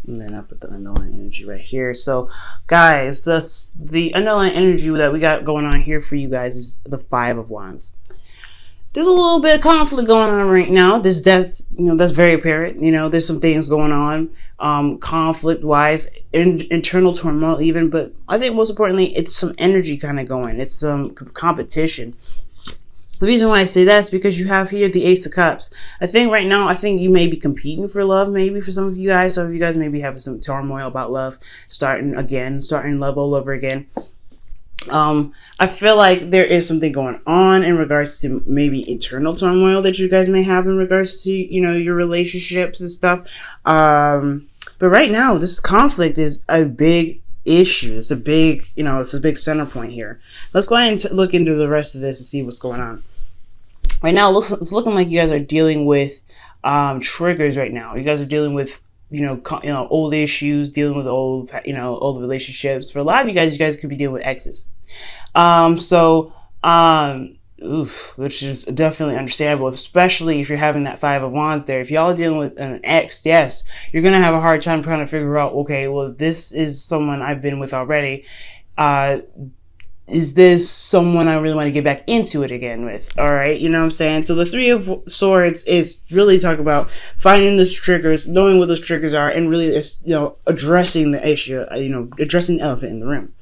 And then I put the underlying energy right here. So, guys, the underlying energy that we got going on here for you guys is the Five of Wands. There's a little bit of conflict going on right now. That's very apparent. There's some things going on, conflict wise, internal turmoil even. But I think most importantly, it's some energy kind of going. It's some competition. The reason why I say that is because you have here the Ace of Cups. I think right now, you may be competing for love, maybe for some of you guys. Some of you guys may be having some turmoil about love, starting love all over again. I feel like there is something going on in regards to maybe internal turmoil that you guys may have in regards to, your relationships and stuff. But right now, this conflict is a big issue. It's a big center point here. Let's go ahead and look into the rest of this and see what's going on. Right now, it's looking like you guys are dealing with triggers right now. You guys are dealing with old issues, dealing with old relationships. For a lot of you guys could be dealing with exes. Which is definitely understandable, especially if you're having that Five of Wands there. If y'all are dealing with an ex, yes, you're going to have a hard time trying to figure out, okay, well, this is someone I've been with already. Is this someone I really want to get back into it again with? All right, you know what I'm saying? So the Three of Swords is really talking about finding those triggers, knowing what those triggers are, and really, addressing the issue, addressing the elephant in the room.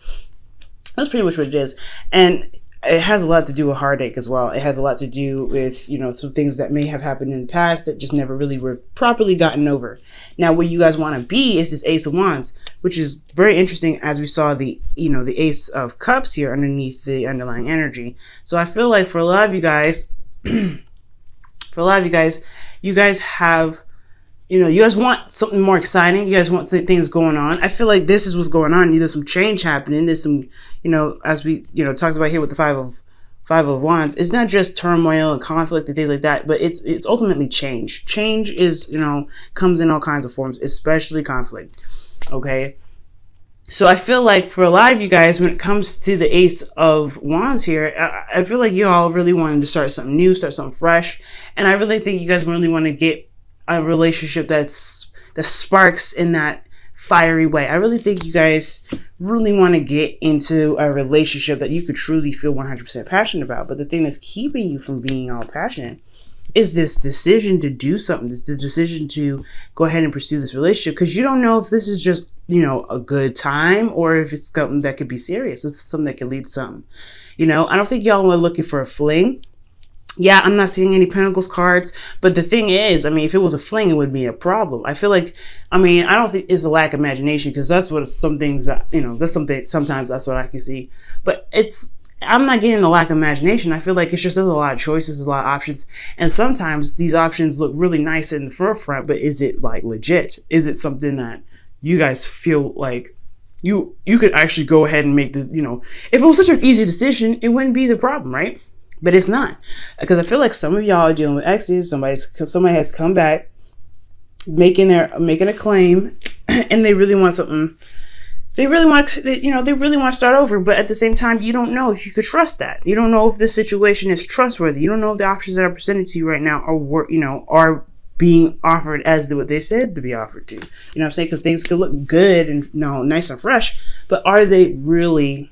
That's pretty much what it is. And it has a lot to do with heartache as well. It has a lot to do with, some things that may have happened in the past that just never really were properly gotten over. Now, where you guys want to be is this Ace of Wands, which is very interesting as we saw the Ace of Cups here underneath the underlying energy. So I feel like for a lot of you guys, you guys have, you guys want something more exciting. You guys want things going on. I feel like this is what's going on. There's some change happening. There's some, as we, talked about here with the Five of Wands, it's not just turmoil and conflict and things like that, but it's ultimately change. Change is, comes in all kinds of forms, especially conflict. Okay. So I feel like for a lot of you guys, when it comes to the Ace of Wands here, I feel like you all really wanted to start something new, start something fresh. And I really think you guys really want to get a relationship that sparks in that fiery way. I really think you guys really want to get into a relationship that you could truly feel 100% passionate about. But the thing that's keeping you from being all passionate is this decision to do something, this decision to go ahead and pursue this relationship, because you don't know if this is just, a good time or if it's something that could be serious. It's something that could lead to something. I don't think y'all are looking for a fling. Yeah, I'm not seeing any Pentacles cards, but the thing is, if it was a fling, it would be a problem. I feel like, I don't think it's a lack of imagination, because that's what some things that, that's something, sometimes that's what I can see, but I'm not getting a lack of imagination. I feel like it's just there's a lot of choices, a lot of options, and sometimes these options look really nice in the forefront, but is it like legit? Is it something that you guys feel like you could actually go ahead and make the, if it was such an easy decision, it wouldn't be the problem, right? But it's not, because I feel like some of y'all are dealing with exes. Somebody has come back, making a claim, and they really want something. They really want to start over. But at the same time, you don't know if you could trust that. You don't know if this situation is trustworthy. You don't know if the options that are presented to you right now are being offered as what they said to be offered to. You know what I'm saying? Because things could look good and nice and fresh, but are they really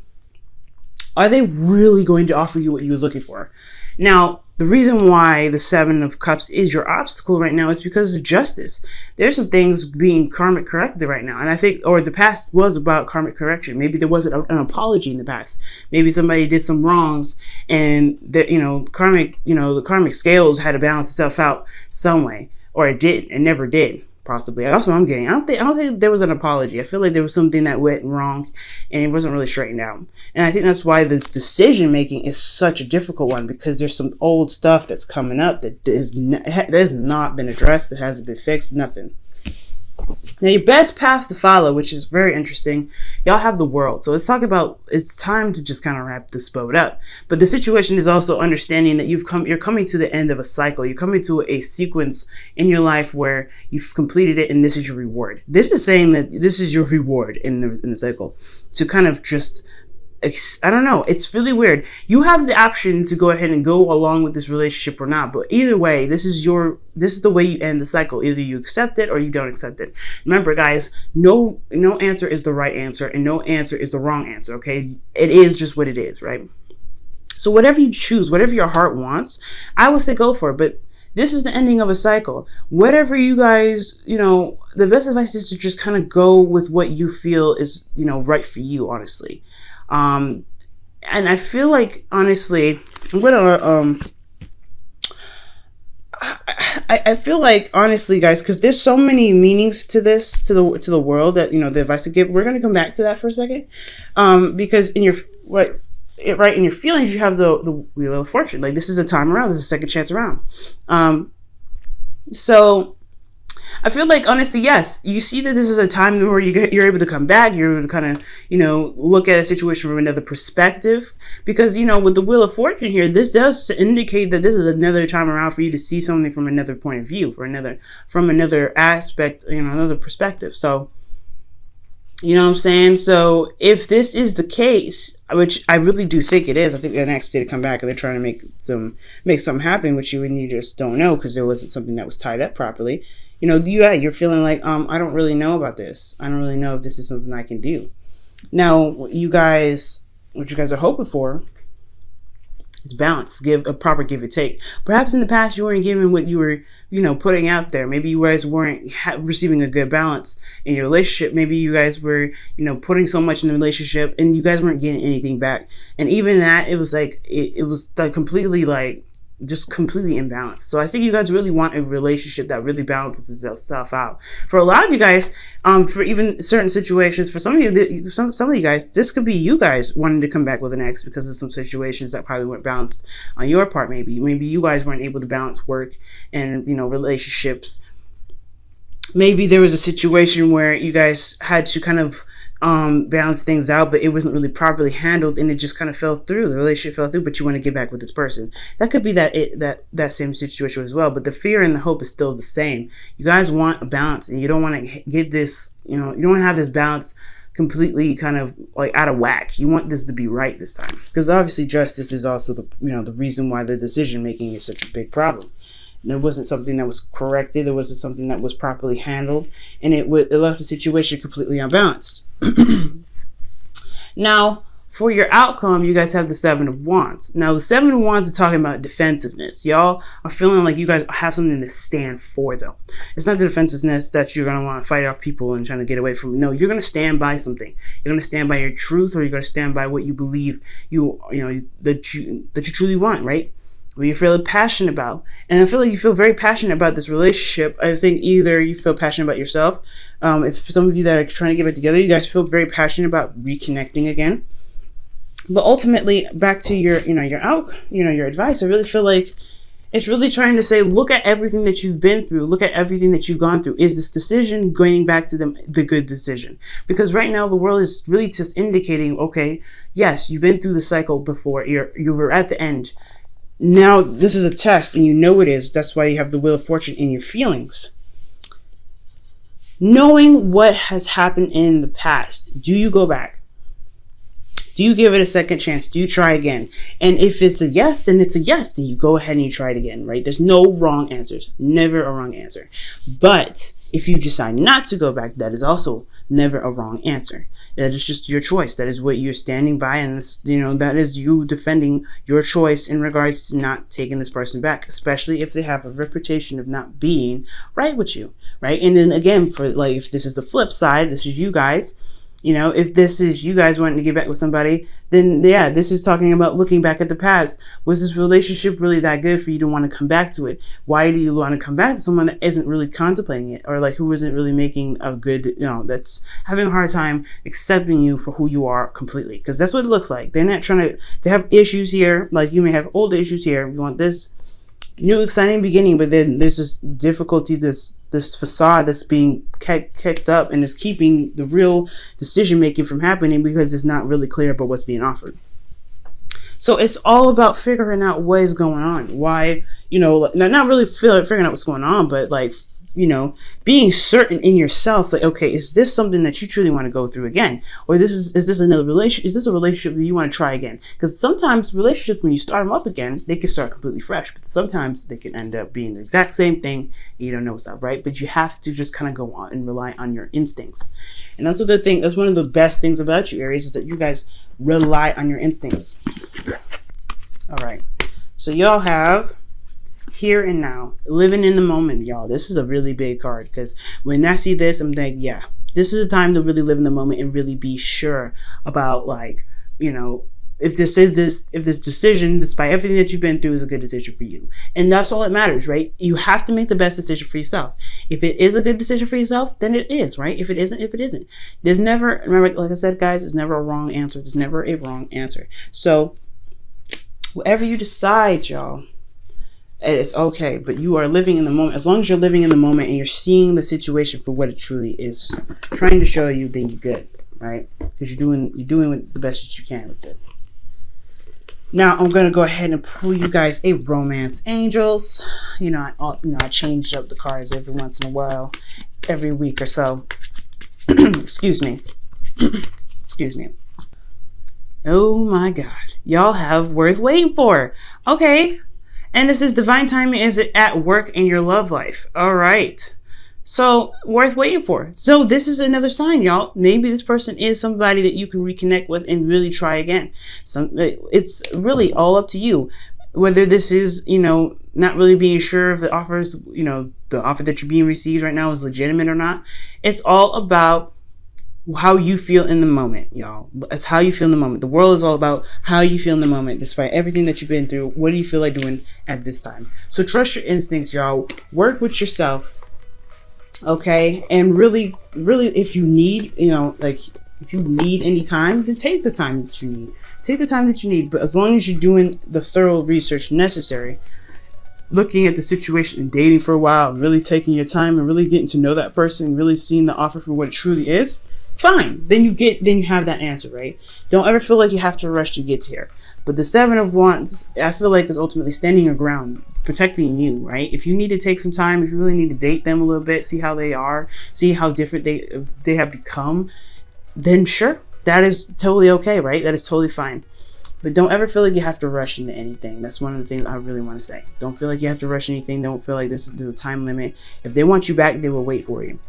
going to offer you what you're looking for? Now, the reason why the Seven of Cups is your obstacle right now is because of justice. There's some things being karmic corrected right now. And I think, or the past was about karmic correction. Maybe there wasn't an apology in the past. Maybe somebody did some wrongs and the karmic scales had to balance itself out some way. Or it didn't. It never did. Possibly. That's what I'm getting. I don't think there was an apology. I feel like there was something that went wrong and it wasn't really straightened out. And I think that's why this decision making is such a difficult one, because there's some old stuff that's coming up that has not been addressed, that hasn't been fixed, nothing. Now, your best path to follow, which is very interesting, y'all have the World. So let's talk about, it's time to just kind of wrap this boat up. But the situation is also understanding that you're coming to the end of a cycle. You're coming to a sequence in your life where you've completed it, and this is your reward. This is saying that this is your reward in the cycle, to kind of just I don't know. It's really weird. You have the option to go ahead and go along with this relationship or not. But either way, this is the way you end the cycle. Either you accept it or you don't accept it. Remember, guys, no answer is the right answer and no answer is the wrong answer. Okay, it is just what it is, right? So whatever you choose, whatever your heart wants, I would say go for it. But this is the ending of a cycle. Whatever you guys, the best advice is to just kind of go with what you feel is, right for you, honestly. And I feel like, honestly, I'm gonna I feel like, honestly, guys, because there's so many meanings to this, to the world, that the advice to give. We're gonna come back to that for a second, because in your in your feelings, you have the wheel of fortune. Like, this is a time around. This is a second chance around. So I feel like, honestly, yes, you see that this is a time where you're able to come back. You're able to kind of, look at a situation from another perspective. Because, with the Wheel of Fortune here, this does indicate that this is another time around for you to see something from another point of view, from another aspect, another perspective. So, you know what I'm saying? So if this is the case, which I really do think it is, I think the next day to come back and they're trying to make something happen with you, and you just don't know because there wasn't something that was tied up properly. You're feeling like, I don't really know about this. I don't really know if this is something I can do. Now, what you guys are hoping for is balance, give a proper give and take. Perhaps in the past you weren't giving what you were, putting out there. Maybe you guys weren't receiving a good balance in your relationship. Maybe you guys were, putting so much in the relationship and you guys weren't getting anything back. And even that, it was like, it was like completely like, just completely imbalanced. So I think you guys really want a relationship that really balances itself out. For a lot of you guys, for even certain situations, for some of you, some of you guys, this could be you guys wanting to come back with an ex because of some situations that probably weren't balanced on your part. Maybe you guys weren't able to balance work and relationships. Maybe there was a situation where you guys had to kind of balance things out, but it wasn't really properly handled and it just kind of fell through. The relationship fell through, but you want to get back with this person. That could be that same situation as well, but the fear and the hope is still the same. You guys want a balance and you don't want to get this, you don't want to have this balance completely kind of like out of whack. You want this to be right this time, because obviously justice is also the reason why the decision making is such a big problem. There wasn't something that was corrected. There wasn't something that was properly handled, and it left the situation completely unbalanced. Now, for your outcome, you guys have the Seven of Wands. Now, the Seven of Wands is talking about defensiveness. Y'all are feeling like you guys have something to stand for, though. It's not the defensiveness that you're going to want to fight off people and trying to get away from. No, you're going to stand by something. You're going to stand by your truth, or you're going to stand by what you believe that you truly want, right? What you feel passionate about. And I feel like you feel very passionate about this relationship. I think either you feel passionate about yourself. If some of you that are trying to get it together, you guys feel very passionate about reconnecting again. But ultimately, back to your advice, I really feel like it's really trying to say, look at everything that you've been through. Look at everything that you've gone through. Is this decision going back to the good decision? Because right now the world is really just indicating, okay, yes, you've been through the cycle before. You were at the end. Now, this is a test, and you know it is. That's why you have the Wheel of Fortune in your feelings. Knowing what has happened in the past, do you go back? Do you give it a second chance? Do you try again? And if it's a yes, then it's a yes. Then you go ahead and you try it again, right? There's no wrong answers. Never a wrong answer. But if you decide not to go back, that is also never a wrong answer. That is just your choice. That is what you're standing by, and this, that is you defending your choice in regards to not taking this person back, especially if they have a reputation of not being right with you, right? And then again, for like, if this is the flip side, this is you guys. If this is you guys wanting to get back with somebody, then yeah, this is talking about looking back at the past. Was this relationship really that good for you to want to come back to it? Why do you want to come back to someone that isn't really contemplating it, or like who isn't really making a good, that's having a hard time accepting you for who you are completely? Because that's what it looks like. They're not trying to, they have issues here. Like, you may have old issues here. You want this new exciting beginning, but then there's this difficulty, this facade that's being kicked up, and is keeping the real decision making from happening because it's not really clear about what's being offered. So it's all about figuring out what is going on. Why, not really figuring out what's going on, but like being certain in yourself, like, okay, is this something that you truly want to go through again? Or is this another relationship? Is this a relationship that you want to try again? Because sometimes relationships, when you start them up again, they can start completely fresh, but sometimes they can end up being the exact same thing, and you don't know stuff, right? But you have to just kind of go on and rely on your instincts. And that's a good thing. That's one of the best things about you, Aries, is that you guys rely on your instincts. All right. So y'all have here and now, living in the moment, y'all. This is a really big card, because when I see this, I'm like, yeah, this is a time to really live in the moment and really be sure about, like, if this decision, despite everything that you've been through, is a good decision for you. And that's all that matters, right? You have to make the best decision for yourself. If it is a good decision for yourself, then it is, right? If it isn't. There's never, remember, like I said, guys, there's never a wrong answer. There's never a wrong answer. So whatever you decide, y'all, it's okay, but you are living in the moment. As long as you're living in the moment and you're seeing the situation for what it truly is trying to show you, then you're good, right? Because you're doing the best that you can with it. Now I'm gonna go ahead and pull you guys a romance angels. I change up the cards every once in a while, every week or so. Excuse me. Excuse me. Oh my God, y'all have worth waiting for. Okay. And this is divine timing is at work in your love life. All right. So worth waiting for. So this is another sign, y'all. Maybe this person is somebody that you can reconnect with and really try again. So it's really all up to you. Whether this is, not really being sure if the offers, the offer that you're being received right now is legitimate or not. It's all about how you feel in the moment, y'all. It's how you feel in the moment. The world is all about how you feel in the moment. Despite everything that you've been through, what do you feel like doing at this time? So trust your instincts, y'all. Work with yourself, okay? And really, if you need, if you need any time, then take the time that you need. Take the time that you need. But as long as you're doing the thorough research necessary, looking at the situation and dating for a while, and really taking your time and really getting to know that person, really seeing the offer for what it truly is, fine. Then you have that answer, right? Don't ever feel like you have to rush to get here. But the Seven of Wands, I feel like, is ultimately standing your ground, protecting you, right? If you need to take some time, if you really need to date them a little bit, see how they are, see how different they have become, then sure, that is totally okay, right? That is totally fine. But don't ever feel like you have to rush into anything. That's one of the things I really want to say. Don't feel like you have to rush anything. Don't feel like there's a time limit. If they want you back, they will wait for you.